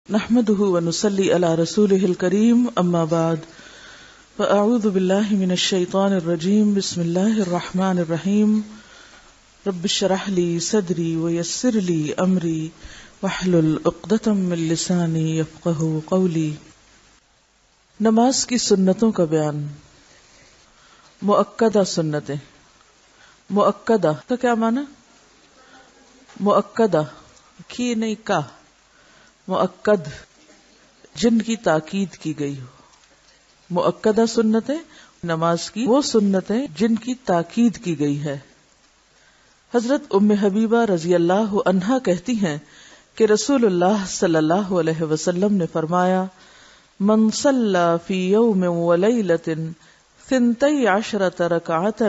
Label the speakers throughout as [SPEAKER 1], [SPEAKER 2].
[SPEAKER 1] نحمده ونصلي على رسوله الكريم اما بعد فاعوذ بالله من الشيطان الرجيم بسم الله الرحمن الرحيم رب اشرح لي صدري ويسر لي امري واحلل عقدة من لساني يفقهوا قولي۔ نماز کی سنتوں کا بیان۔ مؤکدہ سنتیں۔ مؤکدہ کا کیا معنی؟ مؤکدہ کی نہیں کا، مؤکد جن کی تاکید کی گئی ہو۔ مؤکدہ سنتیں نماز کی وہ سنتیں جن کی تاکید کی گئی ہے۔ حضرت ام حبیبہ رضی اللہ عنہا کہتی ہیں کہ رسول اللہ صلی اللہ علیہ وسلم نے فرمایا، من صلی فی یوم ولیلۃ 12 رکعۃ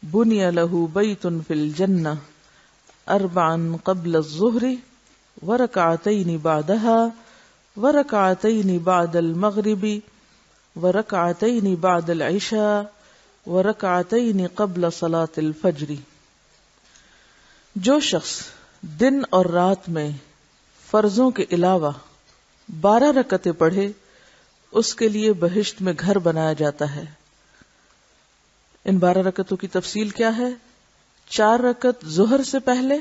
[SPEAKER 1] بنی لہ بیت فی الجنہ 4 قبل الظہر ورکعتین بعدها ورکعتین بعد المغرب ورکعتین بعد العشاء ورکعتین قبل صلاة الفجر۔ جو شخص دن اور رات میں فرضوں کے علاوہ 12 رکعتیں پڑھے اس کے لیے بہشت میں گھر بنایا جاتا ہے۔ ان 12 رکعتوں کی تفصیل کیا ہے؟ 4 رکعت ظہر سے پہلے،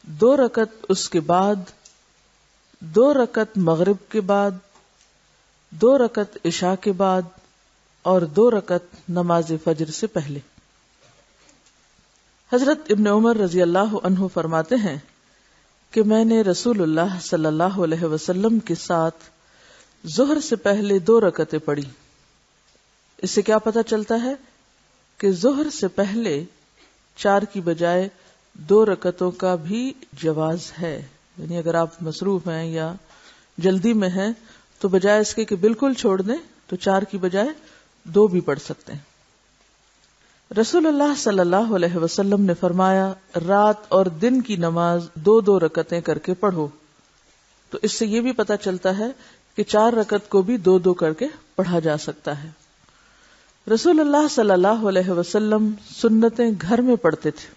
[SPEAKER 1] 2 رکعت اس کے بعد، 2 رکعت مغرب کے بعد، 2 رکعت عشاء کے بعد اور 2 رکعت نماز فجر سے پہلے۔ حضرت ابن عمر رضی اللہ عنہ فرماتے ہیں کہ میں نے رسول اللہ صلی اللہ علیہ وسلم کے ساتھ ظہر سے پہلے 2 رکعتیں پڑھی۔ اس سے کیا پتہ چلتا ہے کہ ظہر سے پہلے 4 کی بجائے 2 رکعتوں کا بھی جواز ہے، یعنی اگر آپ مصروف ہیں یا جلدی میں ہیں تو بجائے اس کے کہ بالکل چھوڑ دیں تو 4 کی بجائے 2 بھی پڑھ سکتے ہیں۔ رسول اللہ صلی اللہ علیہ وسلم نے فرمایا، رات اور دن کی نماز 2 رکعتیں کر کے پڑھو۔ تو اس سے یہ بھی پتہ چلتا ہے کہ 4 رکعت کو بھی 2 کر کے پڑھا جا سکتا ہے۔ رسول اللہ صلی اللہ علیہ وسلم سنتیں گھر میں پڑھتے تھے۔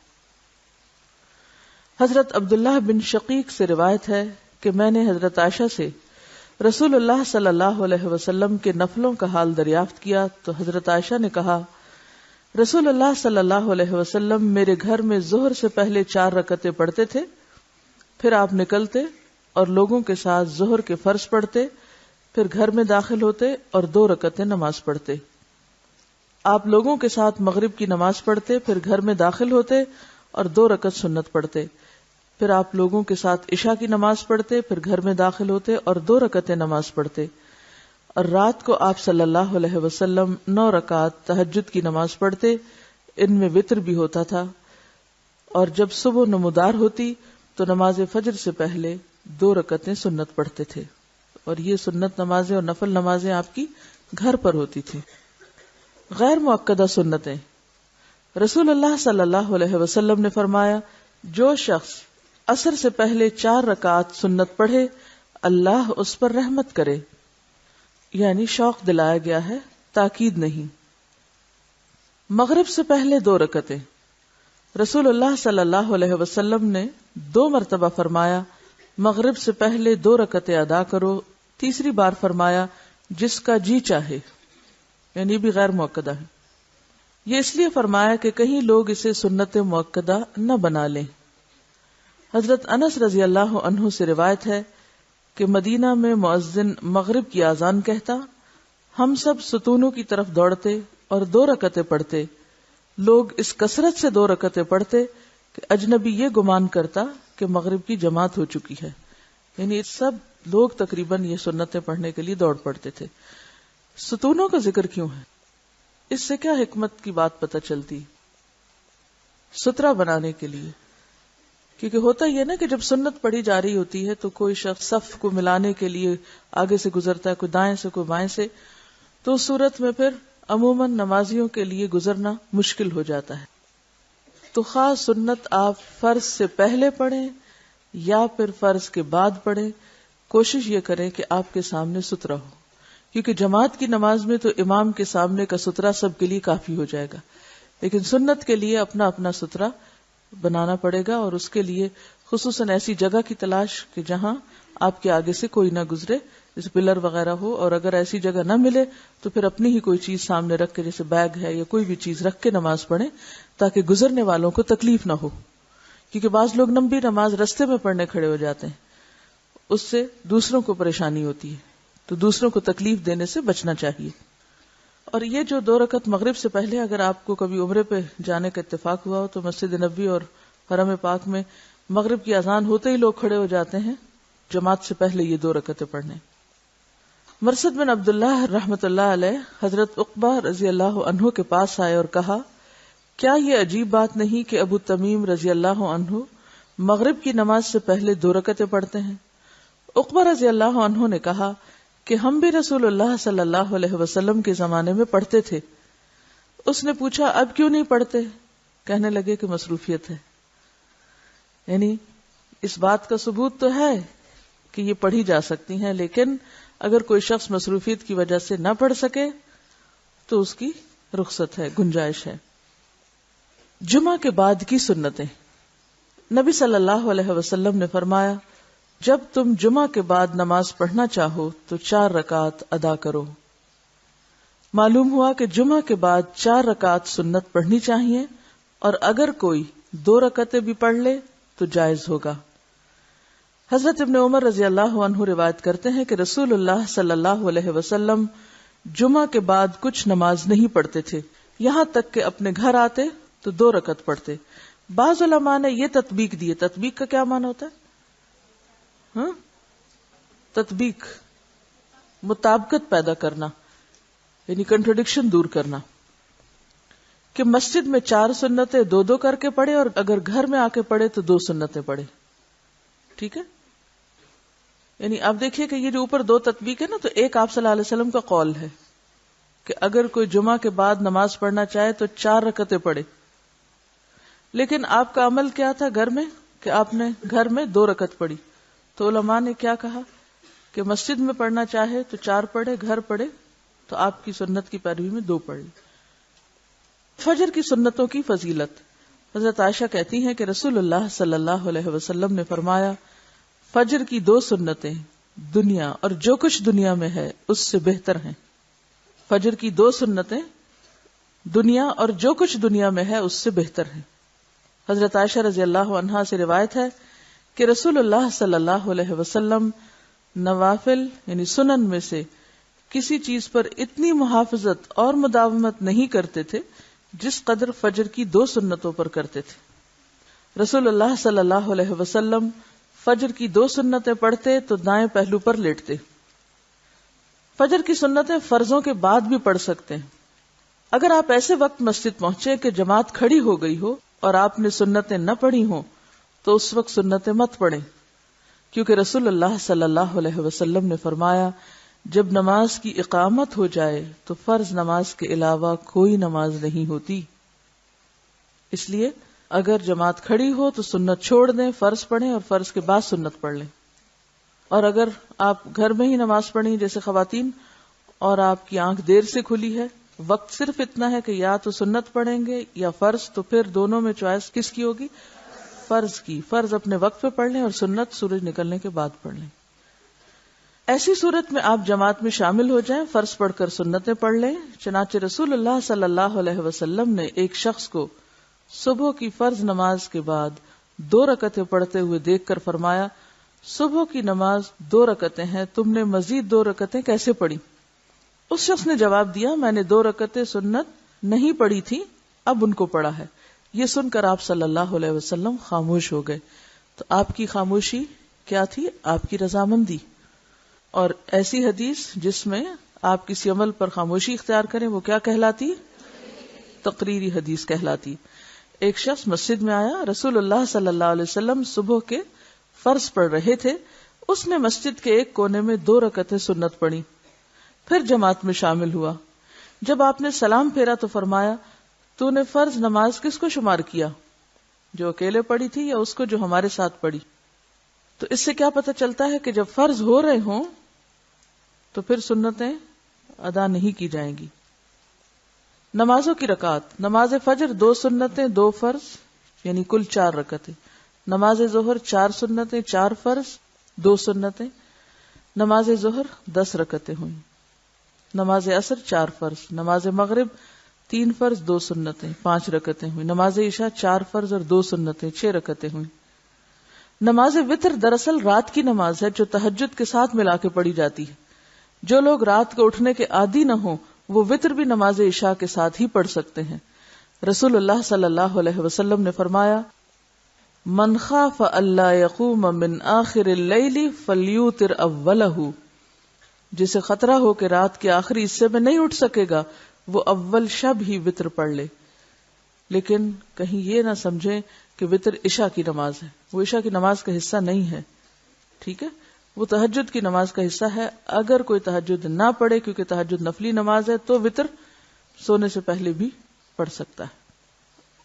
[SPEAKER 1] حضرت عبداللہ بن شقیق سے روایت ہے کہ میں نے حضرت عائشہ سے رسول اللہ صلی اللہ علیہ وسلم کے نفلوں کا حال دریافت کیا تو حضرت عائشہ نے کہا، رسول اللہ صلی اللہ علیہ وسلم میرے گھر میں ظہر سے پہلے 4 رکعتیں پڑھتے تھے، پھر آپ نکلتے اور لوگوں کے ساتھ ظہر کے فرض پڑھتے، پھر گھر میں داخل ہوتے اور 2 رکعتیں نماز پڑھتے۔ آپ لوگوں کے ساتھ مغرب کی نماز پڑھتے، پھر گھر میں داخل ہوتے اور 2 رکعت سنت پڑھتے، پھر آپ لوگوں کے ساتھ عشاء کی نماز پڑھتے، پھر گھر میں داخل ہوتے اور 2 رکعتیں نماز پڑھتے، اور رات کو آپ صلی اللہ علیہ وسلم 9 رکعت تہجد کی نماز پڑھتے، ان میں وتر بھی ہوتا تھا، اور جب صبح نمودار ہوتی تو نماز فجر سے پہلے 2 رکعتیں سنت پڑھتے تھے، اور یہ سنت نمازیں اور نفل نمازیں آپ کی گھر پر ہوتی تھی۔ غیر مؤکدہ سنتیں۔ رسول اللہ صلی اللہ علیہ وسلم نے فرمایا، جو شخص عصر سے پہلے 4 رکعت سنت پڑھے اللہ اس پر رحمت کرے، یعنی شوق دلایا گیا ہے، تاکید نہیں۔ مغرب سے پہلے 2 رکعتیں۔ رسول اللہ صلی اللہ علیہ وسلم نے 2 مرتبہ فرمایا، مغرب سے پہلے 2 رکعتیں ادا کرو، تیسری بار فرمایا جس کا جی چاہے، یعنی یہ بھی غیر مؤکدہ ہے۔ یہ اس لیے فرمایا کہ کہیں لوگ اسے سنت مؤکدہ نہ بنا لیں۔ حضرت انس رضی اللہ عنہ سے روایت ہے کہ مدینہ میں مؤذن مغرب کی اذان کہتا، ہم سب ستونوں کی طرف دوڑتے اور 2 رکعتیں پڑھتے۔ لوگ اس کثرت سے 2 رکعتیں پڑھتے کہ اجنبی یہ گمان کرتا کہ مغرب کی جماعت ہو چکی ہے، یعنی سب لوگ تقریباً یہ سنتیں پڑھنے کے لیے دوڑ پڑتے تھے۔ ستونوں کا ذکر کیوں ہے؟ اس سے کیا حکمت کی بات پتہ چلتی؟ سترہ بنانے کے لیے، کیونکہ ہوتا یہ نا کہ جب سنت پڑھی جا رہی ہوتی ہے تو کوئی شخص صف کو ملانے کے لیے آگے سے گزرتا ہے، کوئی دائیں سے کوئی بائیں سے، تو اس صورت میں پھر عموماً نمازیوں کے لیے گزرنا مشکل ہو جاتا ہے۔ تو خاص سنت آپ فرض سے پہلے پڑھیں یا پھر فرض کے بعد پڑھیں، کوشش یہ کریں کہ آپ کے سامنے سترہ ہو، کیونکہ جماعت کی نماز میں تو امام کے سامنے کا سترہ سب کے لیے کافی ہو جائے گا، لیکن سنت کے لیے اپنا اپنا سترہ بنانا پڑے گا، اور اس کے لیے خصوصاً ایسی جگہ کی تلاش کہ جہاں آپ کے آگے سے کوئی نہ گزرے، جیسے پلر وغیرہ ہو، اور اگر ایسی جگہ نہ ملے تو پھر اپنی ہی کوئی چیز سامنے رکھ کے، جیسے بیگ ہے یا کوئی بھی چیز رکھ کے نماز پڑھیں تاکہ گزرنے والوں کو تکلیف نہ ہو، کیونکہ بعض لوگ لمبی نماز رستے میں پڑھنے کھڑے ہو جاتے ہیں، اس سے دوسروں کو پریشانی ہوتی ہے، تو دوسروں کو تکلیف دینے سے بچنا چاہیے۔ اور یہ جو 2 رکعت مغرب سے پہلے اگر آپ کو کبھی عمرے پہ جانے کا اتفاق ہوا ہو تو مسجد نبوی اور حرم پاک میں مغرب کی اذان ہوتے ہی لوگ کھڑے ہو جاتے ہیں جماعت سے پہلے یہ 2 رکعتیں پڑھنے۔ مرثد بن عبداللہ رحمۃ اللہ علیہ حضرت عقبہ رضی اللہ عنہ کے پاس آئے اور کہا، کیا یہ عجیب بات نہیں کہ ابو تمیم رضی اللہ عنہ مغرب کی نماز سے پہلے 2 رکعتیں پڑھتے ہیں؟ عقبہ رضی اللہ عنہ نے کہا کہ ہم بھی رسول اللہ صلی اللہ علیہ وسلم کے زمانے میں پڑھتے تھے۔ اس نے پوچھا اب کیوں نہیں پڑھتے؟ کہنے لگے کہ مصروفیت ہے۔ یعنی اس بات کا ثبوت تو ہے کہ یہ پڑھی جا سکتی ہیں، لیکن اگر کوئی شخص مصروفیت کی وجہ سے نہ پڑھ سکے تو اس کی رخصت ہے، گنجائش ہے۔ جمعہ کے بعد کی سنتیں۔ نبی صلی اللہ علیہ وسلم نے فرمایا، جب تم جمعہ کے بعد نماز پڑھنا چاہو تو 4 رکعت ادا کرو۔ معلوم ہوا کہ جمعہ کے بعد 4 رکعت سنت پڑھنی چاہیے، اور اگر کوئی 2 رکعتیں بھی پڑھ لے تو جائز ہوگا۔ حضرت ابن عمر رضی اللہ عنہ روایت کرتے ہیں کہ رسول اللہ صلی اللہ علیہ وسلم جمعہ کے بعد کچھ نماز نہیں پڑھتے تھے، یہاں تک کہ اپنے گھر آتے تو 2 رکعت پڑھتے۔ بعض علماء نے یہ تطبیق دی ہے۔ تطبیق کا کیا معنی ہوتا ہے؟ تطبیق مطابقت پیدا کرنا، یعنی کنٹرڈکشن دور کرنا، کہ مسجد میں 4 سنتیں 2 کر کے پڑھے، اور اگر گھر میں آ کے پڑھے تو 2 سنتیں پڑھے۔ ٹھیک ہے، یعنی آپ دیکھیے کہ یہ جو اوپر 2 تطبیق ہے نا، تو ایک آپ صلی اللہ علیہ وسلم کا قول ہے کہ اگر کوئی جمعہ کے بعد نماز پڑھنا چاہے تو 4 رکعتیں پڑھے، لیکن آپ کا عمل کیا تھا گھر میں کہ آپ نے گھر میں 2 رکعت پڑھی۔ تو علماء نے کیا کہا کہ مسجد میں پڑھنا چاہے تو 4 پڑھے، گھر پڑھے تو آپ کی سنت کی پیروی میں 2 پڑھ لی۔ فجر کی سنتوں کی فضیلت۔ حضرت عائشہ کہتی ہیں کہ رسول اللہ صلی اللہ علیہ وسلم نے فرمایا، فجر کی 2 سنتیں دنیا اور جو کچھ دنیا میں ہے اس سے بہتر ہیں۔ فجر کی 2 سنتیں دنیا اور جو کچھ دنیا میں ہے اس سے بہتر ہیں۔ حضرت عائشہ رضی اللہ عنہا سے روایت ہے کہ رسول اللہ صلی اللہ علیہ وسلم نوافل یعنی سنن میں سے کسی چیز پر اتنی محافظت اور مداومت نہیں کرتے تھے جس قدر فجر کی 2 سنتوں پر کرتے تھے۔ رسول اللہ صلی اللہ علیہ وسلم فجر کی 2 سنتیں پڑھتے تو دائیں پہلو پر لیٹتے۔ فجر کی سنتیں فرضوں کے بعد بھی پڑھ سکتے ہیں۔ اگر آپ ایسے وقت مسجد پہنچے کہ جماعت کھڑی ہو گئی ہو اور آپ نے سنتیں نہ پڑھی ہوں تو اس وقت سنتیں مت پڑھیں، کیونکہ رسول اللہ صلی اللہ علیہ وسلم نے فرمایا، جب نماز کی اقامت ہو جائے تو فرض نماز کے علاوہ کوئی نماز نہیں ہوتی۔ اس لیے اگر جماعت کھڑی ہو تو سنت چھوڑ دیں، فرض پڑھیں اور فرض کے بعد سنت پڑھ لیں۔ اور اگر آپ گھر میں ہی نماز پڑھیں جیسے خواتین، اور آپ کی آنکھ دیر سے کھلی ہے، وقت صرف اتنا ہے کہ یا تو سنت پڑھیں گے یا فرض، تو پھر دونوں میں چوائس کس کی ہوگی؟ فرض کی۔ فرض اپنے وقت پہ پڑھ لیں اور سنت سورج نکلنے کے بعد پڑھ لیں۔ ایسی صورت میں آپ جماعت میں شامل ہو جائیں، فرض پڑھ کر سنتیں پڑھ لیں۔ چنانچہ رسول اللہ صلی اللہ علیہ وسلم نے ایک شخص کو صبح کی فرض نماز کے بعد 2 رکعتیں پڑھتے ہوئے دیکھ کر فرمایا، صبح کی نماز 2 رکعتیں ہیں، تم نے مزید 2 رکعتیں کیسے پڑھی؟ اس شخص نے جواب دیا، میں نے 2 رکعتیں سنت نہیں پڑھی تھی، اب ان کو پڑھا ہے۔ یہ سن کر آپ صلی اللہ علیہ وسلم خاموش ہو گئے۔ تو آپ کی خاموشی کیا تھی؟ آپ کی رضامندی۔ اور ایسی حدیث جس میں آپ کسی عمل پر خاموشی اختیار کریں وہ کیا کہلاتی؟ تقریری حدیث کہلاتی۔ ایک شخص مسجد میں آیا، رسول اللہ صلی اللہ علیہ وسلم صبح کے فرض پڑھ رہے تھے، اس نے مسجد کے ایک کونے میں 2 رکعتیں سنت پڑھی، پھر جماعت میں شامل ہوا۔ جب آپ نے سلام پھیرا تو فرمایا، تو نے فرض نماز کس کو شمار کیا، جو اکیلے پڑھی تھی یا اس کو جو ہمارے ساتھ پڑھی؟ تو اس سے کیا پتہ چلتا ہے کہ جب فرض ہو رہے ہوں تو پھر سنتیں ادا نہیں کی جائیں گی۔ نمازوں کی رکعات۔ نماز فجر 2 سنتیں 2 فرض یعنی کل 4 رکعتیں۔ نماز ظہر 4 سنتیں 4 فرض 2 سنتیں. نماز ظہر 10 رکعتیں ہوئیں. نماز عصر 4 فرض. نماز مغرب 3 فرض 2 سنتیں 5 رکعتیں ہوئیں. نماز عشاء 4 فرض اور 2 سنتیں 6 رکعتیں ہوئیں. نماز وتر دراصل رات کی نماز ہے جو تہجد کے ساتھ ملا کے پڑھی جاتی ہے. جو لوگ رات کو اٹھنے کے عادی نہ ہوں وہ وتر بھی نماز عشاء کے ساتھ ہی پڑھ سکتے ہیں. رسول اللہ صلی اللہ علیہ وسلم نے فرمایا من خاف اللہ یقوم من آخر اللیل فلیوتر اولہ، جسے خطرہ ہو کہ رات کے آخری حصے میں نہیں اٹھ سکے گا وہ اول شب ہی وتر پڑھ لے. لیکن کہیں یہ نہ سمجھیں کہ وتر عشاء کی نماز ہے، وہ عشاء کی نماز کا حصہ نہیں ہے. ٹھیک ہے، وہ تہجد کی نماز کا حصہ ہے. اگر کوئی تہجد نہ پڑھے کیونکہ تہجد نفلی نماز ہے تو وتر سونے سے پہلے بھی پڑھ سکتا ہے.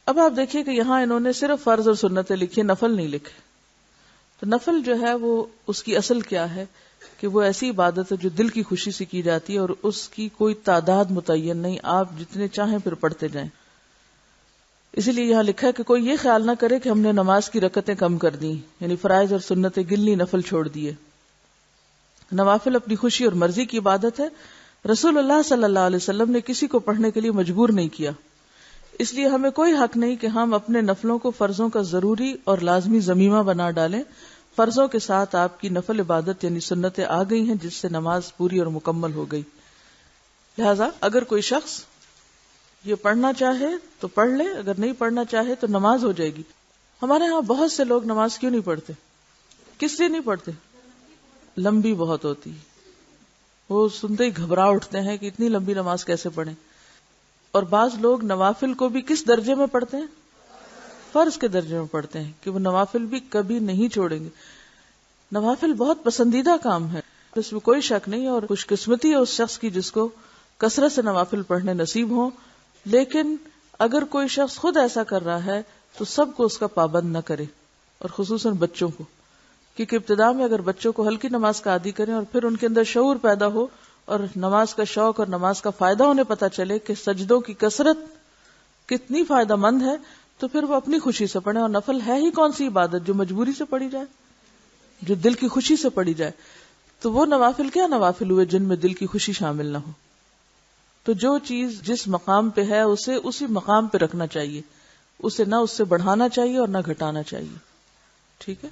[SPEAKER 1] اب آپ دیکھیے کہ یہاں انہوں نے صرف فرض اور سنتیں لکھی، نفل نہیں لکھے. تو نفل جو ہے وہ اس کی اصل کیا ہے کہ وہ ایسی عبادت ہے جو دل کی خوشی سے کی جاتی ہے اور اس کی کوئی تعداد متعین نہیں، آپ جتنے چاہیں پھر پڑھتے جائیں. اسی لیے یہاں لکھا ہے کہ کوئی یہ خیال نہ کرے کہ ہم نے نماز کی رکعتیں کم کر دی، یعنی فرائض اور سنتیں گنلی، نفل چھوڑ دیے. نوافل اپنی خوشی اور مرضی کی عبادت ہے. رسول اللہ صلی اللہ علیہ وسلم نے کسی کو پڑھنے کے لیے مجبور نہیں کیا، اس لیے ہمیں کوئی حق نہیں کہ ہم اپنے نفلوں کو فرضوں کا ضروری اور لازمی ضمیمہ بنا ڈالیں. فرضوں کے ساتھ آپ کی نفل عبادت یعنی سنتیں آ گئی ہیں جس سے نماز پوری اور مکمل ہو گئی. لہذا اگر کوئی شخص یہ پڑھنا چاہے تو پڑھ لے، اگر نہیں پڑھنا چاہے تو نماز ہو جائے گی. ہمارے ہاں بہت سے لوگ نماز کیوں نہیں پڑھتے؟ کس لیے نہیں پڑھتے؟ لمبی بہت ہوتی، وہ سنتے ہی گھبرا اٹھتے ہیں کہ اتنی لمبی نماز کیسے پڑھیں. اور بعض لوگ نوافل کو بھی کس درجے میں پڑھتے ہیں؟ فرض کے درجے میں پڑھتے ہیں کہ وہ نوافل بھی کبھی نہیں چھوڑیں گے. نوافل بہت پسندیدہ کام ہے، اس میں کوئی شک نہیں، اور خوش قسمتی ہے اس شخص کی جس کو کثرت سے نوافل پڑھنے نصیب ہوں. لیکن اگر کوئی شخص خود ایسا کر رہا ہے تو سب کو اس کا پابند نہ کرے، اور خصوصاً بچوں کو، کیونکہ ابتدا میں اگر بچوں کو ہلکی نماز کا عادی کریں اور پھر ان کے اندر شعور پیدا ہو اور نماز کا شوق اور نماز کا فائدہ انہیں پتہ چلے کہ سجدوں کی کثرت کتنی فائدہ مند ہے، تو پھر وہ اپنی خوشی سے پڑھیں. اور نفل ہے ہی کون سی عبادت جو مجبوری سے پڑھی جائے، جو دل کی خوشی سے پڑھی جائے. تو وہ نوافل کیا نوافل ہوئے جن میں دل کی خوشی شامل نہ ہو. تو جو چیز جس مقام پہ ہے اسے اسی مقام پہ رکھنا چاہیے، اسے نہ اس سے بڑھانا چاہیے اور نہ گھٹانا چاہیے. ٹھیک ہے.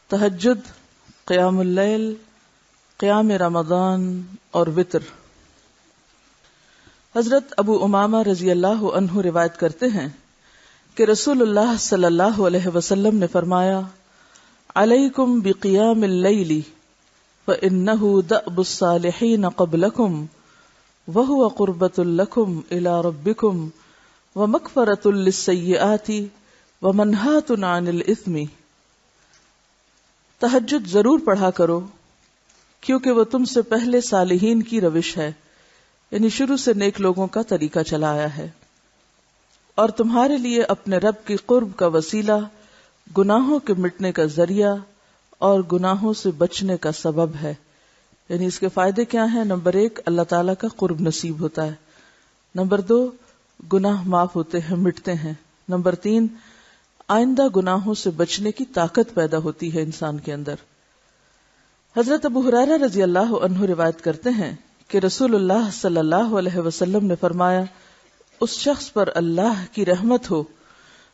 [SPEAKER 1] تہجد، قیام اللیل، قیام رمضان اور وتر. حضرت ابو امامہ رضی اللہ عنہ روایت کرتے ہیں کہ رسول اللہ صلی اللہ علیہ وسلم نے فرمایا علیکم بقیام اللیل فإنہ دأب الصالحین قبلکم وہو قربۃ لکم الی ربکم ومغفرۃ للسیئات ومنہاۃ عن الاثم. تہجد ضرور پڑھا کرو کیونکہ وہ تم سے پہلے صالحین کی روش ہے، یعنی شروع سے نیک لوگوں کا طریقہ چلا آیا ہے، اور تمہارے لیے اپنے رب کی قرب کا وسیلہ، گناہوں کے مٹنے کا ذریعہ اور گناہوں سے بچنے کا سبب ہے. یعنی اس کے فائدے کیا ہیں؟ نمبر 1 اللہ تعالیٰ کا قرب نصیب ہوتا ہے. نمبر 2 گناہ معاف ہوتے ہیں، مٹتے ہیں. نمبر 3 آئندہ گناہوں سے بچنے کی طاقت پیدا ہوتی ہے انسان کے اندر. حضرت ابو ہریرہ رضی اللہ عنہ روایت کرتے ہیں کہ رسول اللہ صلی اللہ علیہ وسلم نے فرمایا اس شخص پر اللہ کی رحمت ہو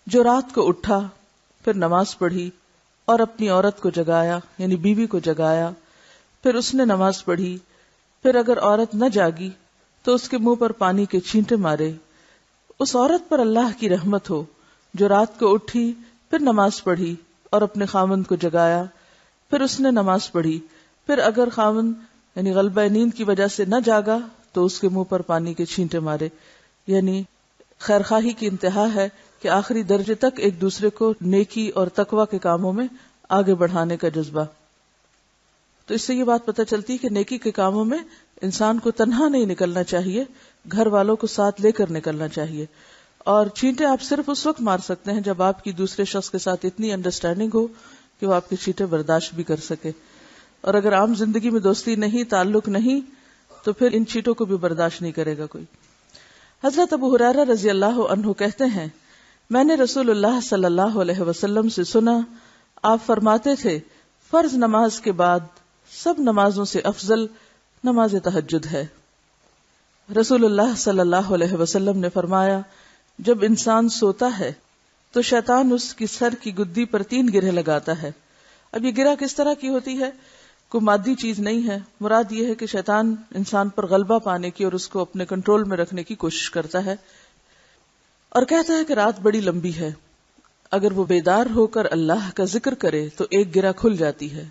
[SPEAKER 1] جو رات کو اٹھا، پھر نماز پڑھی اور اپنی عورت کو جگایا، یعنی بیوی کو جگایا، پھر اس نے نماز پڑھی، پھر اگر عورت نہ جاگی تو اس کے منہ پر پانی کے چھینٹے مارے. اس عورت پر اللہ کی رحمت ہو جو رات کو اٹھی، پھر نماز پڑھی اور اپنے خاوند کو جگایا، پھر اس نے نماز پڑھی، پھر اگر خاوند یعنی غلبہ نیند کی وجہ سے نہ جاگا تو اس کے منہ پر پانی کے چھینٹے مارے. یعنی خیرخواہی کی انتہا ہے کہ آخری درجے تک ایک دوسرے کو نیکی اور تقوی کے کاموں میں آگے بڑھانے کا جذبہ. تو اس سے یہ بات پتہ چلتی ہے کہ نیکی کے کاموں میں انسان کو تنہا نہیں نکلنا چاہیے، گھر والوں کو ساتھ لے کر نکلنا چاہیے. اور چھینٹے آپ صرف اس وقت مار سکتے ہیں جب آپ کی دوسرے شخص کے ساتھ اتنی انڈرسٹینڈنگ ہو کہ وہ آپ کے چھینٹے برداشت بھی کر سکے. اور اگر عام زندگی میں دوستی نہیں، تعلق نہیں، تو پھر ان چھینٹوں کو بھی برداشت نہیں کرے گا کوئی. حضرت ابو ہریرہ رضی اللہ عنہ کہتے ہیں میں نے رسول اللہ صلی اللہ علیہ وسلم سے سنا، آپ فرماتے تھے فرض نماز کے بعد سب نمازوں سے افضل نماز تہجد ہے۔ رسول اللہ صلی اللہ علیہ وسلم نے فرمایا، جب انسان سوتا ہے تو شیطان اس کی سر کی گدی پر 3 گرہ لگاتا ہے۔ اب یہ گرہ کس طرح کی ہوتی ہے؟ کوئی مادی چیز نہیں ہے، مراد یہ ہے کہ شیطان انسان پر غلبہ پانے کی اور اس کو اپنے کنٹرول میں رکھنے کی کوشش کرتا ہے، اور کہتا ہے کہ رات بڑی لمبی ہے، اگر وہ بیدار ہو کر اللہ کا ذکر کرے تو ایک گرہ کھل جاتی ہے،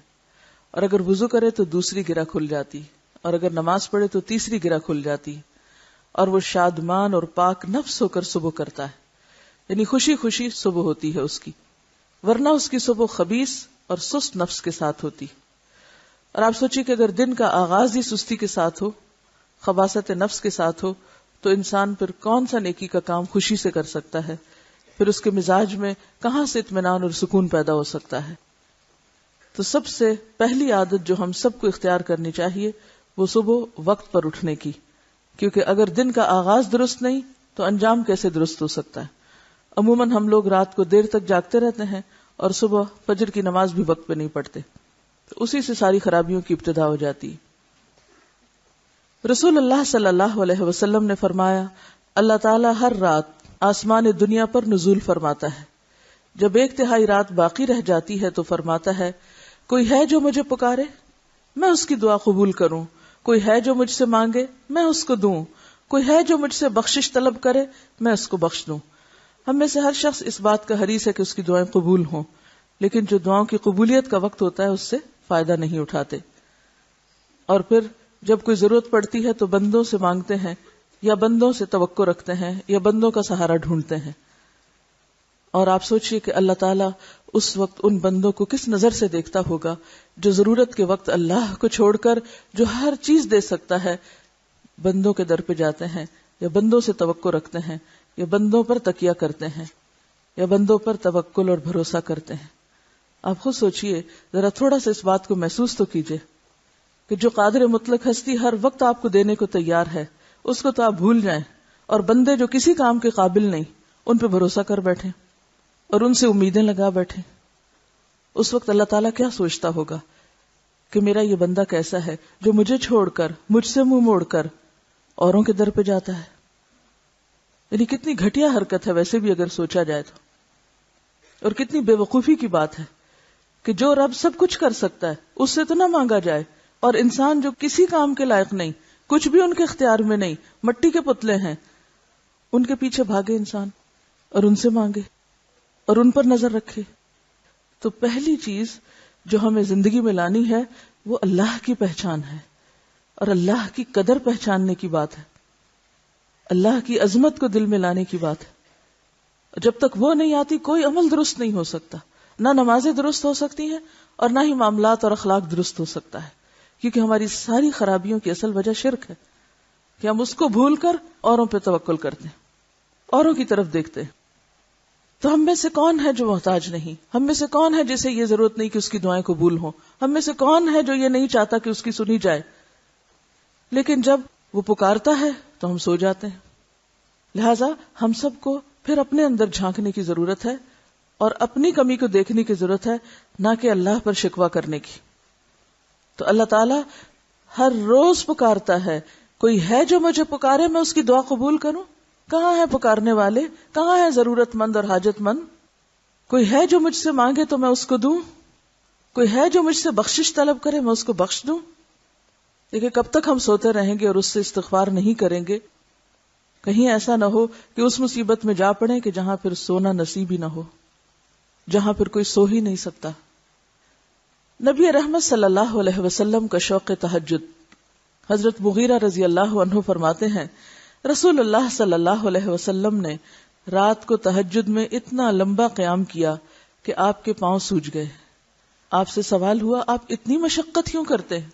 [SPEAKER 1] اور اگر وضو کرے تو دوسری گرہ کھل جاتی، اور اگر نماز پڑھے تو تیسری گرہ کھل جاتی، اور وہ شادمان اور پاک نفس ہو کر صبح کرتا ہے، یعنی خوشی خوشی صبح ہوتی ہے اس کی، ورنہ اس کی صبح خبیث اور سست نفس کے ساتھ ہوتی۔ اور آپ سوچیے کہ اگر دن کا آغاز ہی سستی کے ساتھ ہو، خباثت نفس کے ساتھ ہو، تو انسان پھر کون سا نیکی کا کام خوشی سے کر سکتا ہے؟ پھر اس کے مزاج میں کہاں سے اطمینان اور سکون پیدا ہو سکتا ہے؟ تو سب سے پہلی عادت جو ہم سب کو اختیار کرنی چاہیے وہ صبح وقت پر اٹھنے کی، کیونکہ اگر دن کا آغاز درست نہیں تو انجام کیسے درست ہو سکتا ہے؟ عموماً ہم لوگ رات کو دیر تک جاگتے رہتے ہیں اور صبح فجر کی نماز بھی وقت پہ نہیں پڑھتے، تو اسی سے ساری خرابیوں کی ابتدا ہو جاتی۔ رسول اللہ صلی اللہ علیہ وسلم نے فرمایا، اللہ تعالیٰ ہر رات آسمان دنیا پر نزول فرماتا ہے، جب 1/3 رات باقی رہ جاتی ہے تو فرماتا ہے، کوئی ہے جو مجھے پکارے میں اس کی دعا قبول کروں، کوئی ہے جو مجھ سے مانگے میں اس کو دوں، کوئی ہے جو مجھ سے بخشش طلب کرے میں اس کو بخش دوں۔ ہم میں سے ہر شخص اس بات کا حریص ہے کہ اس کی دعائیں قبول ہوں، لیکن جو دعاؤں کی قبولیت کا وقت ہوتا ہے اس سے فائدہ نہیں اٹھاتے، اور پھر جب کوئی ضرورت پڑتی ہے تو بندوں سے مانگتے ہیں، یا بندوں سے توقع رکھتے ہیں، یا بندوں کا سہارا ڈھونڈتے ہیں۔ اور آپ سوچئے کہ اللہ تعالیٰ اس وقت ان بندوں کو کس نظر سے دیکھتا ہوگا جو ضرورت کے وقت اللہ کو چھوڑ کر جو ہر چیز دے سکتا ہے بندوں کے در پہ جاتے ہیں، یا بندوں سے توقع رکھتے ہیں، یا بندوں پر تکیہ کرتے ہیں، یا بندوں پر توکل اور بھروسہ کرتے ہیں۔ آپ خود سوچئے، ذرا تھوڑا سا اس بات کو محسوس تو کیجئے کہ جو قادر مطلق ہستی ہر وقت آپ کو دینے کو تیار ہے، اس کو تو آپ بھول جائیں، اور بندے جو کسی کام کے قابل نہیں ان پہ بھروسہ کر بیٹھیں اور ان سے امیدیں لگا بیٹھیں، اس وقت اللہ تعالیٰ کیا سوچتا ہوگا کہ میرا یہ بندہ کیسا ہے جو مجھے چھوڑ کر، مجھ سے منہ موڑ کر اوروں کے در پہ جاتا ہے۔ یعنی کتنی گھٹیا حرکت ہے ویسے بھی اگر سوچا جائے تو، اور کتنی بے وقوفی کی بات ہے کہ جو رب سب کچھ کر سکتا ہے اس سے تو نہ مانگا جائے، اور انسان جو کسی کام کے لائق نہیں، کچھ بھی ان کے اختیار میں نہیں، مٹی کے پتلے ہیں، ان کے پیچھے بھاگے انسان اور ان سے مانگے اور ان پر نظر رکھے۔ تو پہلی چیز جو ہمیں زندگی میں لانی ہے وہ اللہ کی پہچان ہے، اور اللہ کی قدر پہچاننے کی بات ہے، اللہ کی عظمت کو دل میں لانے کی بات ہے۔ جب تک وہ نہیں آتی کوئی عمل درست نہیں ہو سکتا، نہ نمازیں درست ہو سکتی ہیں اور نہ ہی معاملات اور اخلاق درست ہو سکتا ہے، کیونکہ ہماری ساری خرابیوں کی اصل وجہ شرک ہے کہ ہم اس کو بھول کر اوروں پہ توکل کرتے ہیں، اوروں کی طرف دیکھتے ہیں۔ تو ہم میں سے کون ہے جو محتاج نہیں؟ ہم میں سے کون ہے جسے یہ ضرورت نہیں کہ اس کی دعائیں قبول ہوں؟ ہم میں سے کون ہے جو یہ نہیں چاہتا کہ اس کی سنی جائے؟ لیکن جب وہ پکارتا ہے تو ہم سو جاتے ہیں۔ لہذا ہم سب کو پھر اپنے اندر جھانکنے کی ضرورت ہے اور اپنی کمی کو دیکھنے کی ضرورت ہے، نہ کہ اللہ پر شکوہ کرنے کی۔ تو اللہ تعالیٰ ہر روز پکارتا ہے، کوئی ہے جو مجھے پکارے میں اس کی دعا قبول کروں؟ کہاں ہے پکارنے والے؟ کہاں ہے ضرورت مند اور حاجت مند؟ کوئی ہے جو مجھ سے مانگے تو میں اس کو دوں؟ کوئی ہے جو مجھ سے بخشش طلب کرے میں اس کو بخش دوں؟ دیکھیں کب تک ہم سوتے رہیں گے اور اس سے استغفار نہیں کریں گے؟ کہیں ایسا نہ ہو کہ اس مصیبت میں جا پڑیں کہ جہاں پھر سونا نصیب ہی نہ ہو، جہاں پھر کوئی سو ہی نہیں سکتا۔ نبی رحمت صلی اللہ علیہ وسلم کا شوق تہجد، حضرت مغیرہ رضی اللہ عنہ فرماتے ہیں، رسول اللہ صلی اللہ علیہ وسلم نے رات کو تہجد میں اتنا لمبا قیام کیا کہ آپ کے پاؤں سوج گئے۔ آپ سے سوال ہوا، آپ اتنی مشقت کیوں کرتے ہیں؟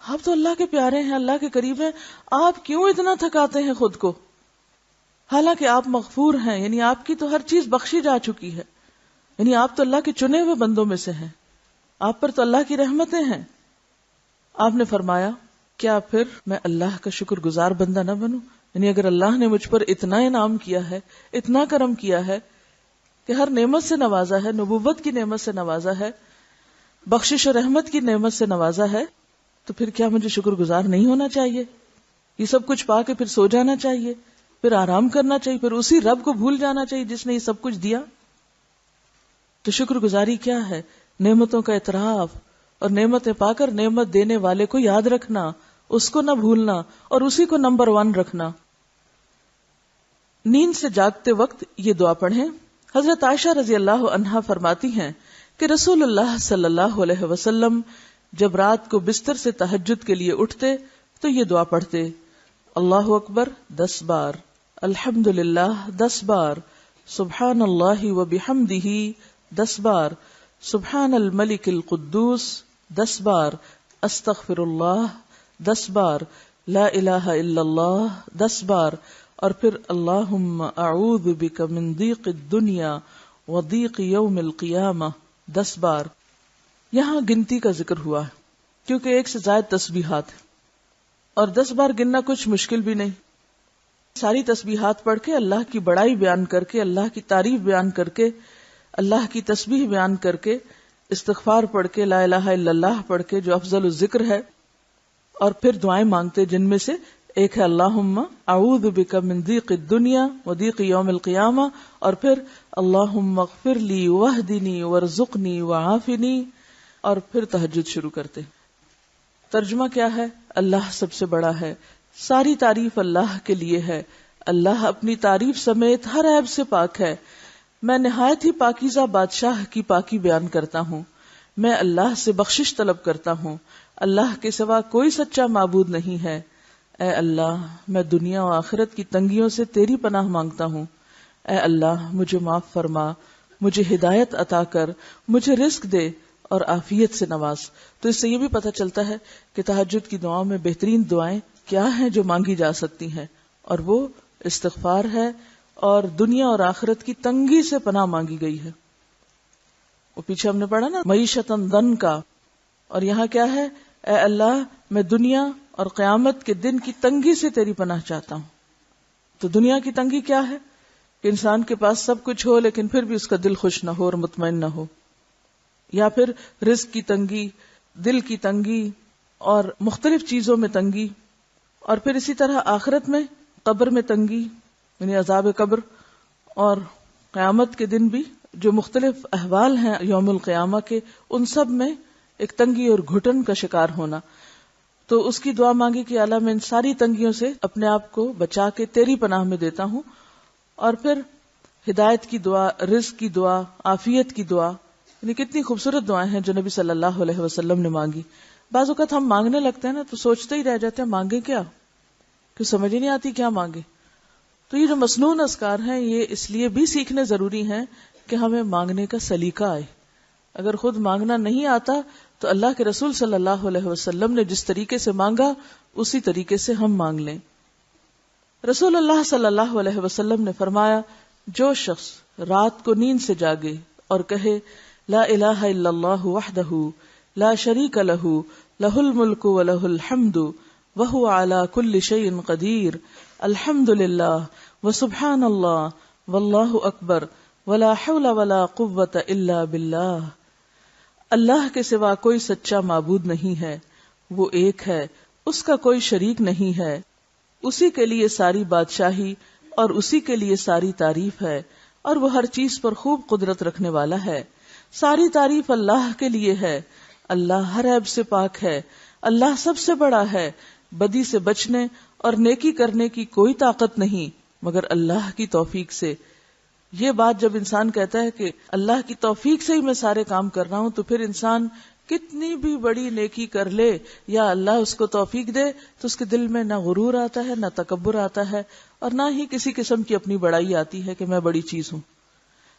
[SPEAKER 1] آپ تو اللہ کے پیارے ہیں، اللہ کے قریب ہیں، آپ کیوں اتنا تھکاتے ہیں خود کو؟ حالانکہ آپ مغفور ہیں، یعنی آپ کی تو ہر چیز بخشی جا چکی ہے، یعنی آپ تو اللہ کے چنے ہوئے بندوں میں سے ہیں، آپ پر تو اللہ کی رحمتیں ہیں۔ آپ نے فرمایا، کیا پھر میں اللہ کا شکر گزار بندہ نہ بنوں یعنی اگر اللہ نے مجھ پر اتنا انعام کیا ہے، اتنا کرم کیا ہے کہ ہر نعمت سے نوازا ہے، نبوت کی نعمت سے نوازا ہے، بخشش اور رحمت کی نعمت سے نوازا ہے، تو پھر کیا مجھے شکر گزار نہیں ہونا چاہیے؟ یہ سب کچھ پا کے پھر سو جانا چاہیے، پھر آرام کرنا چاہیے، پھر اسی رب کو بھول جانا چاہیے جس نے یہ سب کچھ دیا؟ تو شکر گزاری کیا ہے؟ نعمتوں کا اعتراف، اور نعمتیں پا کر نعمت دینے والے کو یاد رکھنا، اس کو نہ بھولنا، اور اسی کو نمبر 1 رکھنا۔ نیند سے جاگتے وقت یہ دعا پڑھیں۔ حضرت عائشہ رضی اللہ عنہا فرماتی ہیں کہ رسول اللہ صلی اللہ علیہ وسلم جب رات کو بستر سے تہجد کے لیے اٹھتے تو یہ دعا پڑھتے: اللہ اکبر 10 بار، الحمدللہ 10 بار، سبحان اللہ و بحمدہ 10 بار، سبحان الملک القدوس 10 بار، استغفر اللہ 10 بار، لا الہ الا اللہ 10 بار، اور پھر اللہم اعوذ بک من ضیق الدنیا و ضیق یوم القیامہ 10 بار۔ یہاں گنتی کا ذکر ہوا ہے کیونکہ 1 سے زائد تسبیحات ہیں، اور 10 بار گننا کچھ مشکل بھی نہیں۔ ساری تسبیحات پڑھ کے اللہ کی بڑائی بیان کر کے، اللہ کی تعریف بیان کر کے، اللہ کی تسبیح بیان کر کے، استغفار پڑھ کے، لا الہ الا اللہ پڑھ کے جو افضل الذکر ہے، اور پھر دعائیں مانگتے جن میں سے ایک ہے اللہم اعوذ بک من ضیق الدنیا و ضیق یوم القیامہ، اور پھر اللہم اغفر لی واہدنی وارزقنی وعافنی، اور پھر تہجد شروع کرتے۔ ترجمہ کیا ہے؟ اللہ سب سے بڑا ہے، ساری تعریف اللہ کے لیے ہے، اللہ اپنی تعریف سمیت ہر عیب سے پاک ہے، میں نہایت ہی پاکیزہ بادشاہ کی پاکی بیان کرتا ہوں، میں اللہ سے بخشش طلب کرتا ہوں، اللہ کے سوا کوئی سچا معبود نہیں ہے، اے اللہ میں دنیا و آخرت کی تنگیوں سے تیری پناہ مانگتا ہوں، اے اللہ مجھے معاف فرما، مجھے ہدایت عطا کر، مجھے رزق دے اور عافیت سے نواز۔ تو اس سے یہ بھی پتہ چلتا ہے کہ تہجد کی دعاؤں میں بہترین دعائیں کیا ہیں جو مانگی جا سکتی ہیں، اور وہ استغفار ہے اور دنیا اور آخرت کی تنگی سے پناہ مانگی گئی ہے۔ وہ پیچھے ہم نے پڑھا نا معیشتاً ضنکا، اور یہاں کیا ہے؟ اے اللہ میں دنیا اور قیامت کے دن کی تنگی سے تیری پناہ چاہتا ہوں۔ تو دنیا کی تنگی کیا ہے؟ کہ انسان کے پاس سب کچھ ہو لیکن پھر بھی اس کا دل خوش نہ ہو اور مطمئن نہ ہو، یا پھر رزق کی تنگی، دل کی تنگی اور مختلف چیزوں میں تنگی، اور پھر اسی طرح آخرت میں قبر میں تنگی یعنی عذاب قبر، اور قیامت کے دن بھی جو مختلف احوال ہیں یوم القیامہ کے، ان سب میں ایک تنگی اور گھٹن کا شکار ہونا۔ تو اس کی دعا مانگی کہ اللہ میں ان ساری تنگیوں سے اپنے آپ کو بچا کے تیری پناہ میں دیتا ہوں، اور پھر ہدایت کی دعا، رزق کی دعا، عافیت کی دعا، یعنی کتنی خوبصورت دعائیں ہیں جو نبی صلی اللہ علیہ وسلم نے مانگی۔ بعض اوقات ہم مانگنے لگتے ہیں نا تو سوچتے ہی رہ جاتے ہیں مانگے کیا، کہ سمجھ ہی نہیں آتی کیا مانگے۔ تو یہ جو مسنون اذکار ہیں یہ اس لیے بھی سیکھنے ضروری ہیں کہ ہمیں مانگنے کا سلیقہ آئے۔ اگر خود مانگنا نہیں آتا تو اللہ کے رسول صلی اللہ علیہ وسلم نے جس طریقے سے مانگا اسی طریقے سے ہم مانگ لیں۔ رسول اللہ صلی اللہ علیہ وسلم نے فرمایا، جو شخص رات کو نیند سے جاگے اور کہے لا الہ الا اللہ وحدہ لا شریک لہ لہ الملک ولہ الحمد وہو علی کل شیء قدیر، الحمد للہ وسبحان اللہ واللہ اکبر ولا حول ولا قوۃ الا باللہ، اللہ کے سوا کوئی سچا معبود نہیں ہے، وہ ایک ہے، اس کا کوئی شریک نہیں ہے، اسی کے لیے ساری بادشاہی اور اسی کے لیے ساری تعریف ہے، اور وہ ہر چیز پر خوب قدرت رکھنے والا ہے۔ ساری تعریف اللہ کے لیے ہے، اللہ ہر عیب سے پاک ہے، اللہ سب سے بڑا ہے، بدی سے بچنے اور نیکی کرنے کی کوئی طاقت نہیں مگر اللہ کی توفیق سے۔ یہ بات جب انسان کہتا ہے کہ اللہ کی توفیق سے ہی میں سارے کام کر رہا ہوں، تو پھر انسان کتنی بھی بڑی نیکی کر لے یا اللہ اس کو توفیق دے تو اس کے دل میں نہ غرور آتا ہے، نہ تکبر آتا ہے، اور نہ ہی کسی قسم کی اپنی بڑائی آتی ہے کہ میں بڑی چیز ہوں۔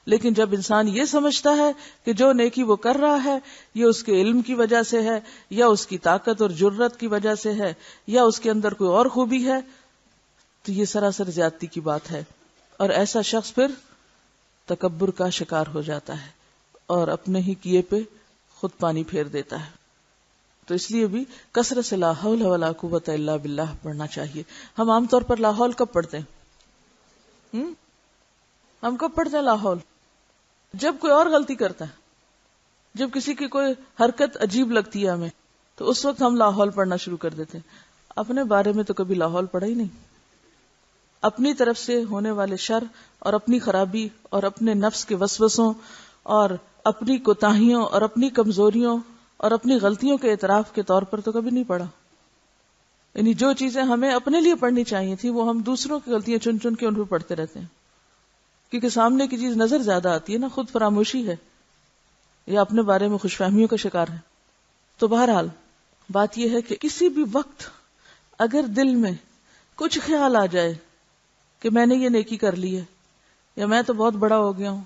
[SPEAKER 1] لیکن جب انسان یہ سمجھتا ہے کہ جو نیکی وہ کر رہا ہے یہ اس کے علم کی وجہ سے ہے، یا اس کی طاقت اور جرت کی وجہ سے ہے، یا اس کے اندر کوئی اور خوبی ہے، تو یہ سراسر زیادتی کی بات ہے، اور ایسا شخص پھر تکبر کا شکار ہو جاتا ہے اور اپنے ہی کیے پہ خود پانی پھیر دیتا ہے۔ تو اس لیے بھی کثرت سے لا حول ولا قوت الا باللہ پڑھنا چاہیے. ہم عام طور پر لا حول کب پڑھتے ہیں؟ ہم کب پڑھتے ہیں لا حول؟ جب کوئی اور غلطی کرتا ہے، جب کسی کی کوئی حرکت عجیب لگتی ہے ہمیں، تو اس وقت ہم لا حول پڑھنا شروع کر دیتے ہیں. اپنے بارے میں تو کبھی لا حول پڑھا ہی نہیں. اپنی طرف سے ہونے والے شر اور اپنی خرابی اور اپنے نفس کے وسوسوں اور اپنی کوتاہیوں اور اپنی کمزوریوں اور اپنی غلطیوں کے اعتراف کے طور پر تو کبھی نہیں پڑھا. یعنی جو چیزیں ہمیں اپنے لیے پڑھنی چاہیے تھی وہ ہم دوسروں کی غلطیاں چن چن کے ان پہ پڑھتے رہتے ہیں، کیونکہ سامنے کی چیز نظر زیادہ آتی ہے نا، خود فراموشی ہے یا اپنے بارے میں خوش فہمیوں کا شکار ہے. تو بہرحال بات یہ ہے کہ کسی بھی وقت اگر دل میں کچھ خیال آ جائے کہ میں نے یہ نیکی کر لی ہے، یا میں تو بہت بڑا ہو گیا ہوں،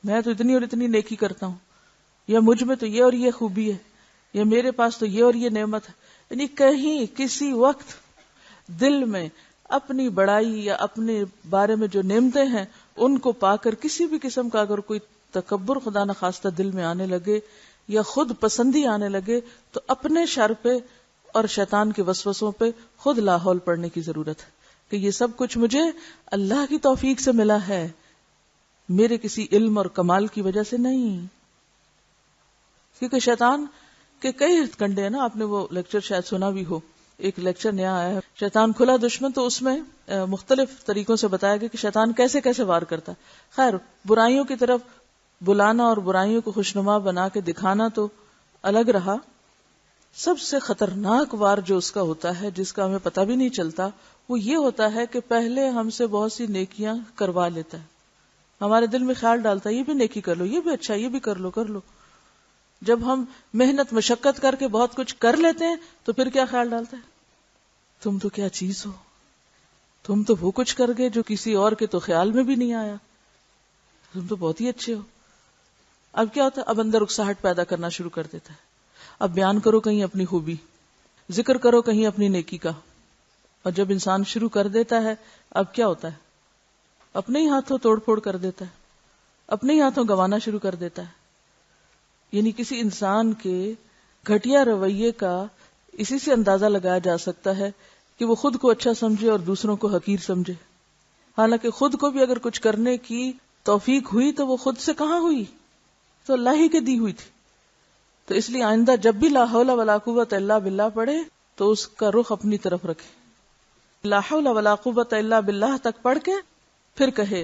[SPEAKER 1] میں تو اتنی اور اتنی نیکی کرتا ہوں، یا مجھ میں تو یہ اور یہ خوبی ہے، یا میرے پاس تو یہ اور یہ نعمت ہے، یعنی کہیں کسی وقت دل میں اپنی بڑائی یا اپنے بارے میں جو نعمتیں ہیں ان کو پا کر کسی بھی قسم کا اگر کوئی تکبر خدا نخواستہ دل میں آنے لگے یا خود پسندی آنے لگے، تو اپنے شر پہ اور شیطان کے وسوسوں پہ خود لا حول پڑھنے کی ضرورت ہے کہ یہ سب کچھ مجھے اللہ کی توفیق سے ملا ہے، میرے کسی علم اور کمال کی وجہ سے نہیں. کیونکہ شیطان کے کئی کنڈے ہیں نا، آپ نے وہ لیکچر شاید سنا بھی ہو، ایک لیکچر نیا آیا ہے شیطان کھلا دشمن، تو اس میں مختلف طریقوں سے بتایا گیا کہ شیطان کیسے کیسے وار کرتا ہے. خیر، برائیوں کی طرف بلانا اور برائیوں کو خوشنما بنا کے دکھانا تو الگ رہا، سب سے خطرناک وار جو اس کا ہوتا ہے جس کا ہمیں پتہ بھی نہیں چلتا، وہ یہ ہوتا ہے کہ پہلے ہم سے بہت سی نیکیاں کروا لیتا ہے، ہمارے دل میں خیال ڈالتا ہے یہ بھی نیکی کر لو، یہ بھی اچھا، یہ بھی کر لو کر لو. جب ہم محنت مشقت کر کے بہت کچھ کر لیتے ہیں تو پھر کیا خیال ڈالتا ہے؟ تم تو کیا چیز ہو، تم تو وہ کچھ کر گئے جو کسی اور کے تو خیال میں بھی نہیں آیا، تم تو بہت ہی اچھے ہو. اب کیا ہوتا ہے؟ اب اندر اکساہٹ پیدا کرنا شروع کر دیتا ہے. اب بیان کرو کہیں اپنی خوبی، ذکر کرو کہیں اپنی نیکی کا. اور جب انسان شروع کر دیتا ہے اب کیا ہوتا ہے؟ اپنے ہی ہاتھوں توڑ پھوڑ کر دیتا ہے، اپنے ہی ہاتھوں گنوانا شروع کر دیتا ہے. یعنی کسی انسان کے گھٹیا رویے کا اسی سے اندازہ لگایا جا سکتا ہے کہ وہ خود کو اچھا سمجھے اور دوسروں کو حقیر سمجھے. حالانکہ خود کو بھی اگر کچھ کرنے کی توفیق ہوئی تو وہ خود سے کہاں ہوئی، تو اللہ ہی کے دی ہوئی تھی. تو اس لیے آئندہ جب بھی لا حول ولا قوت الا باللہ پڑھے تو اس کا رخ اپنی طرف رکھے. لا حول ولا قوت الا باللہ تک پڑھ کے پھر کہے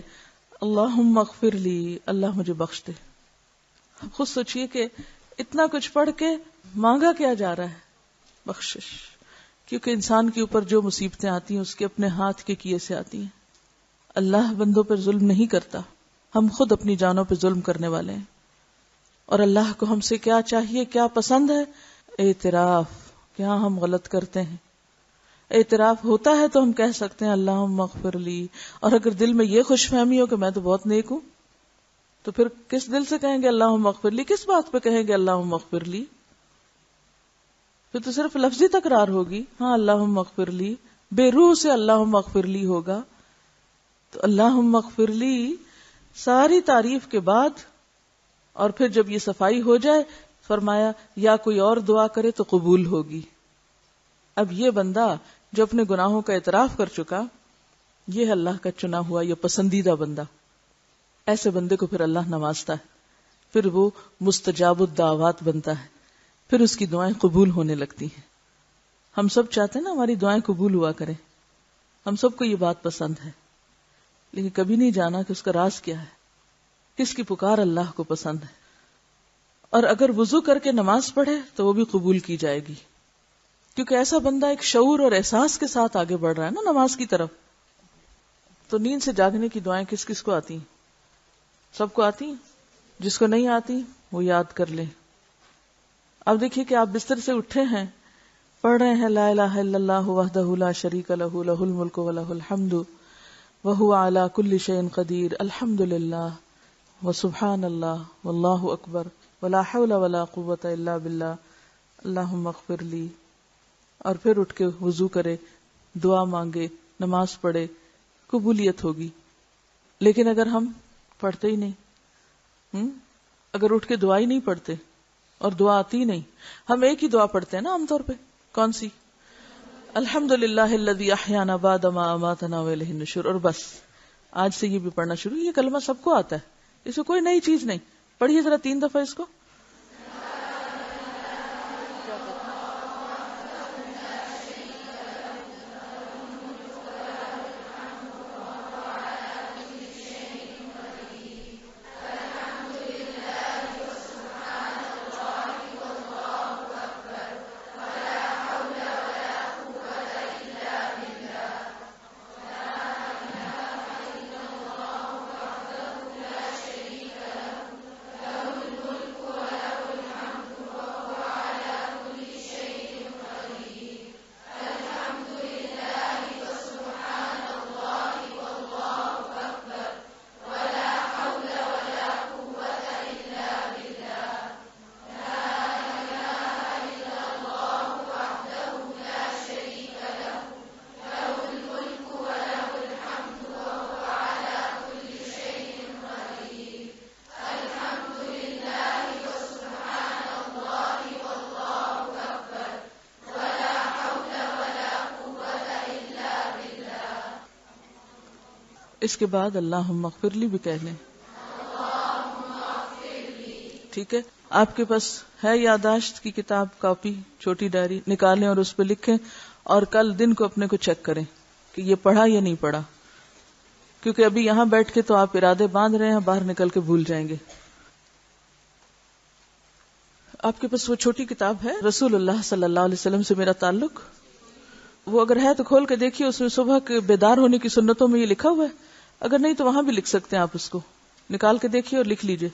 [SPEAKER 1] اللہم اغفر لی، اللہ مجھے بخش دے. خود سوچئے کہ اتنا کچھ پڑھ کے مانگا کیا جا رہا ہے؟ بخشش. کیونکہ انسان کے اوپر جو مصیبتیں آتی ہیں اس کے اپنے ہاتھ کے کیے سے آتی ہیں. اللہ بندوں پر ظلم نہیں کرتا، ہم خود اپنی جانوں پہ ظلم کرنے والے ہیں. اور اللہ کو ہم سے کیا چاہیے، کیا پسند ہے؟ اعتراف. کیا ہم غلط کرتے ہیں؟ اعتراف ہوتا ہے تو ہم کہہ سکتے ہیں اللہم اغفر لی. اور اگر دل میں یہ خوش فہمی ہو کہ میں تو بہت نیک ہوں، تو پھر کس دل سے کہیں گے اللہم اغفر لی؟ کس بات پہ کہیں گے اللہم اغفر لی؟ پھر تو صرف لفظی تکرار ہوگی. ہاں اللہم اغفر لی، بے روح سے اللہم اغفر لی ہوگا. تو اللہم اغفر لی ساری تعریف کے بعد، اور پھر جب یہ صفائی ہو جائے فرمایا یا کوئی اور دعا کرے تو قبول ہوگی. اب یہ بندہ جو اپنے گناہوں کا اعتراف کر چکا، یہ ہے اللہ کا چنا ہوا یا پسندیدہ بندہ. ایسے بندے کو پھر اللہ نوازتا ہے، پھر وہ مستجاب الدعوات بنتا ہے، پھر اس کی دعائیں قبول ہونے لگتی ہیں. ہم سب چاہتے ہیں نا ہماری دعائیں قبول ہوا کریں، ہم سب کو یہ بات پسند ہے، لیکن کبھی نہیں جانا کہ اس کا راز کیا ہے، کس کی پکار اللہ کو پسند ہے. اور اگر وضو کر کے نماز پڑھے تو وہ بھی قبول کی جائے گی، کیونکہ ایسا بندہ ایک شعور اور احساس کے ساتھ آگے بڑھ رہا ہے نا نماز کی طرف. تو نیند سے جاگنے کی دعائیں کس کس کو آتی ہیں؟ سب کو آتی ہیں. جس کو نہیں آتی وہ یاد کر لے. اب دیکھیے کہ آپ بستر سے اٹھے ہیں، پڑھ رہے ہیں لا الہ الا اللہ وحدہ لا شریک لہ لہ الملک ولہ الحمد وہو علی کل شیء قدیر الحمدللہ وسبحان اللہ واللہ اکبر ولا حول ولا قوۃ الا باللہ اللہم اغفر لی. اور پھر اٹھ کے وضو کرے، دعا مانگے، نماز پڑھے، قبولیت ہوگی. لیکن اگر ہم پڑھتے ہی نہیں، اگر اٹھ کے دعا ہی نہیں پڑھتے اور دعا آتی نہیں. ہم ایک ہی دعا پڑھتے ہیں نا عام طور پہ. کون سی؟ الحمدللہ الذی احیانا بعد ما اماتنا والیہ النشور. اور بس آج سے یہ بھی پڑھنا شروع. یہ کلمہ سب کو آتا ہے, اس میں کوئی نئی چیز نہیں. پڑھیے ذرا 3 دفعہ اس کو. اس کے بعد اللہم اغفر لی بھی کہہ لیں. ٹھیک ہے, آپ کے پاس ہے یادداشت کی کتاب, کاپی, چھوٹی ڈائری نکالیں اور اس پہ لکھیں, اور کل دن کو اپنے کو چیک کریں کہ یہ پڑھا یا نہیں پڑھا, کیونکہ ابھی یہاں بیٹھ کے تو آپ ارادے باندھ رہے ہیں, باہر نکل کے بھول جائیں گے. آپ کے پاس وہ چھوٹی کتاب ہے رسول اللہ صلی اللہ علیہ وسلم سے میرا تعلق, وہ اگر ہے تو کھول کے دیکھیے, اس میں صبح کے بیدار ہونے کی سنتوں میں یہ لکھا ہوا ہے. اگر نہیں تو وہاں بھی لکھ سکتے ہیں, آپ اس کو نکال کے دیکھیے اور لکھ لیجئے,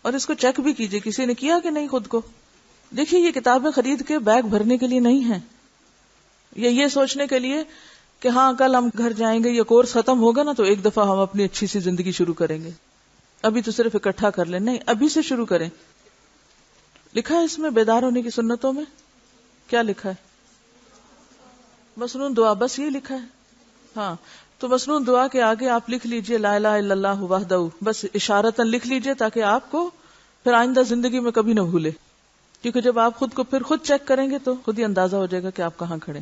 [SPEAKER 1] اور اس کو چیک بھی کیجئے کسی نے کیا کہ نہیں خود کو. دیکھیے یہ کتابیں خرید کے بیگ بھرنے کے لیے نہیں ہیں, یہ سوچنے کے لیے کہ ہاں کل ہم گھر جائیں گے, یہ کورس ختم ہوگا نا تو ایک دفعہ ہم اپنی اچھی سی زندگی شروع کریں گے, ابھی تو صرف اکٹھا کر لیں. نہیں, ابھی سے شروع کریں. لکھا ہے اس میں بیدار ہونے کی سنتوں میں کیا لکھا ہے؟ مسنون دعا, بس یہ لکھا ہے. ہاں تو مسنون دعا کے آگے آپ لکھ لیجئے لا الہ الا اللہ وحدہ, بس اشارتاً لکھ لیجئے تاکہ آپ کو پھر آئندہ زندگی میں کبھی نہ بھولے, کیونکہ جب آپ خود کو پھر خود چیک کریں گے تو خود ہی اندازہ ہو جائے گا کہ آپ کہاں کھڑے.